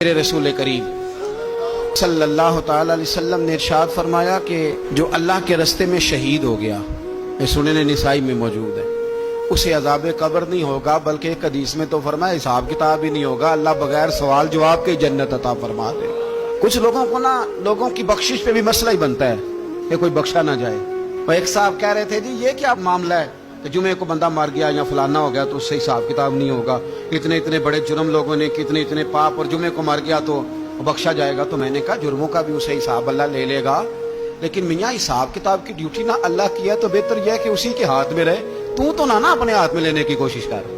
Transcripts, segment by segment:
میرے رسول کریم صلی اللہ تعالی علیہ وسلم نے ارشاد فرمایا کہ جو اللہ کے رستے میں شہید ہو گیا، یہ سنن نسائی میں موجود ہے، اسے عذاب قبر نہیں ہوگا، بلکہ ایک حدیث میں تو فرمایا حساب کتاب ہی نہیں ہوگا، اللہ بغیر سوال جواب کے جنت عطا فرما دے۔ کچھ لوگوں کو لوگوں کی بخشش پہ بھی مسئلہ ہی بنتا ہے کہ کوئی بخشا نہ جائے۔ وہ ایک صاحب کہہ رہے تھے جی یہ کیا معاملہ ہے کہ جمعے کو بندہ مر گیا یا فلانا ہو گیا تو اس سے حساب کتاب نہیں ہوگا، اتنے بڑے جرم لوگوں نے کتنے پاپ، اور جمعے کو مر گیا تو بخشا جائے گا۔ تو میں نے کہا جرموں کا بھی اسے حساب اللہ لے لے گا، لیکن میاں حساب کتاب کی ڈیوٹی نہ اللہ کی ہے تو بہتر یہ ہے کہ اسی کے ہاتھ میں رہے، تو نہ اپنے ہاتھ میں لینے کی کوشش کر۔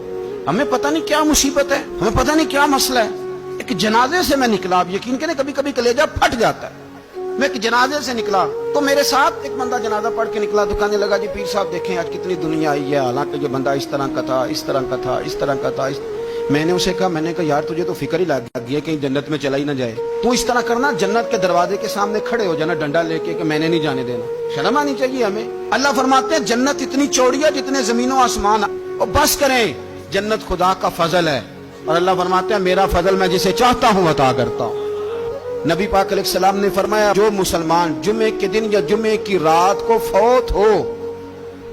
ہمیں پتہ نہیں کیا مصیبت ہے، ہمیں پتہ نہیں کیا مسئلہ ہے۔ ایک جنازے سے میں نکلا، آپ یقین کریں کبھی کبھی کلیجہ پھٹ جاتا ہے۔ میں ایک جنازے سے نکلا تو میرے ساتھ ایک بندہ جنازہ پڑھ کے نکلا تو کہنے لگا جی پیر صاحب دیکھیں آج کتنی دنیا آئی ہے، حالانکہ یہ بندہ اس طرح کا تھا، اس طرح کا تھا، اس طرح کا تھا۔ میں نے اسے کہا یار تجھے تو فکر ہی لگ گئی ہے کہیں جنت میں چلا ہی نہ جائے، تو اس طرح کرنا جنت کے دروازے کے سامنے کھڑے ہو جانا ڈنڈا لے کے کہ میں نے نہیں جانے دینا۔ شرم آنی چاہیے ہمیں۔ اللہ فرماتے ہیں جنت اتنی چوڑی ہے جتنے زمین و آسمان، اور بس کریں جنت خدا کا فضل ہے، اور اللہ فرماتے ہیں میرا فضل میں جسے چاہتا ہوں عطا کرتا ہوں۔ نبی پاک علیہ السلام نے فرمایا جو مسلمان جمعے کے دن یا جمعے کی رات کو فوت ہو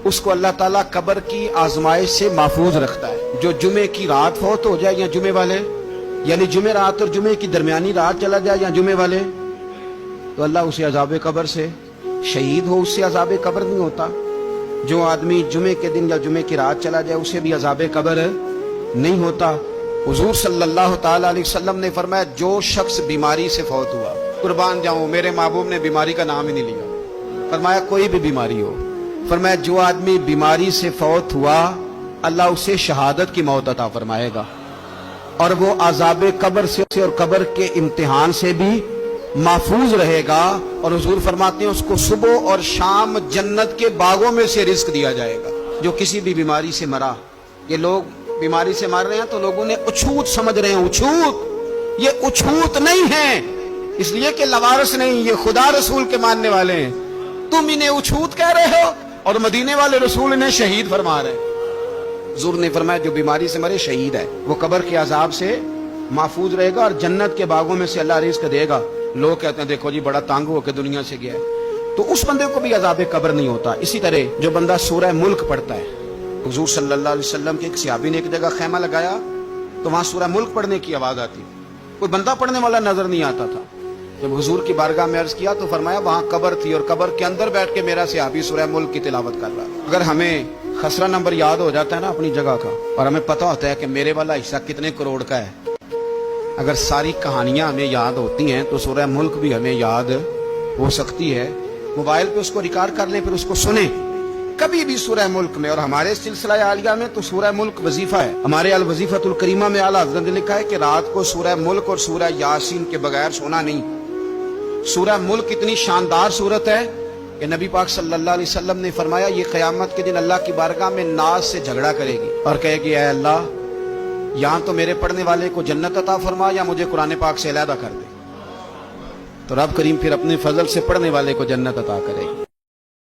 اس کو اللہ تعالیٰ قبر کی آزمائش سے محفوظ رکھتا ہے۔ جو جمعے کی رات فوت ہو جائے یا جمعے والے، یعنی جمعے رات اور جمعے کی درمیانی رات چلا جائے یا جمعے والے، تو اللہ اسے عذاب قبر سے، شہید ہو اس سے عذاب قبر نہیں ہوتا۔ جو آدمی جمعے کے دن یا جمعے کی رات چلا جائے اسے بھی عذاب قبر نہیں ہوتا۔ حضور صلی اللہ تعالی علیہ وسلم نے فرمایا جو شخص بیماری سے فوت ہوا، قربان جاؤں میرے محبوب نے بیماری کا نام ہی نہیں لیا، فرمایا کوئی بھی بیماری ہو، فرمایا جو آدمی بیماری سے فوت ہوا اللہ اسے شہادت کی موت عطا فرمائے گا، اور وہ عذاب قبر سے اور قبر کے امتحان سے بھی محفوظ رہے گا۔ اور حضور فرماتے ہیں اس کو صبح اور شام جنت کے باغوں میں سے رزق دیا جائے گا۔ جو کسی بھی بیماری سے مرا، یہ لوگ بیماری سے مر رہے ہیں تو لوگوں نے اچھوت سمجھ رہے ہیں، اچھوت، یہ اچھوت نہیں ہے، اس لیے کہ لوارث نہیں، یہ خدا رسول کے ماننے والے ہیں۔ تم انہیں اچھوت کہہ رہے ہو اور مدینے والے رسول انہیں شہید فرما رہے ہیں۔ حضور نے فرمایا جو بیماری سے مرے شہید ہے، وہ قبر کے عذاب سے محفوظ رہے گا اور جنت کے باغوں میں سے اللہ رزق دے گا۔ لوگ کہتے ہیں دیکھو جی بڑا تنگ ہو کے دنیا سے گیا ہے، تو اس بندے کو بھی عذاب قبر نہیں ہوتا۔ اسی طرح جو بندہ سورہ ملک پڑھتا ہے، حضور صلی اللہ علیہ وسلم کے ایک صحابی نے ایک جگہ خیمہ لگایا تو وہاں سورہ ملک پڑھنے کی آواز آتی، کوئی بندہ پڑھنے والا نظر نہیں آتا تھا۔ جب حضور کی بارگاہ میں عرض کیا تو فرمایا وہاں قبر تھی اور قبر کے اندر بیٹھ کے میرا صحابی سورہ ملک کی تلاوت کر رہا۔ اگر ہمیں خسرہ نمبر یاد ہو جاتا ہے نا اپنی جگہ کا، اور ہمیں پتہ ہوتا ہے کہ میرے والا حصہ کتنے کروڑ کا ہے، اگر ساری کہانیاں ہمیں یاد ہوتی ہیں تو سورہ ملک بھی ہمیں یاد ہو سکتی ہے۔ موبائل پہ اس کو ریکارڈ کر لیں پھر اس کو سنیں کبھی بھی سورہ ملک میں۔ اور ہمارے سلسلہ عالیہ میں تو سورہ ملک وظیفہ ہے، ہمارے الوظیفۃ الکریمہ میں اعلیٰ حضرت نے لکھا ہے کہ رات کو سورہ ملک اور سورہ یاسین کے بغیر سونا نہیں۔ سورہ ملک اتنی شاندار سورت ہے کہ نبی پاک صلی اللہ علیہ وسلم نے فرمایا یہ قیامت کے دن اللہ کی بارگاہ میں ناز سے جھگڑا کرے گی اور کہے گی اے اللہ یہاں تو میرے پڑھنے والے کو جنت عطا فرما یا مجھے قرآن پاک سے علیحدہ کر دے، تو رب کریم پھر اپنے فضل سے پڑھنے والے کو جنت عطا کرے گی۔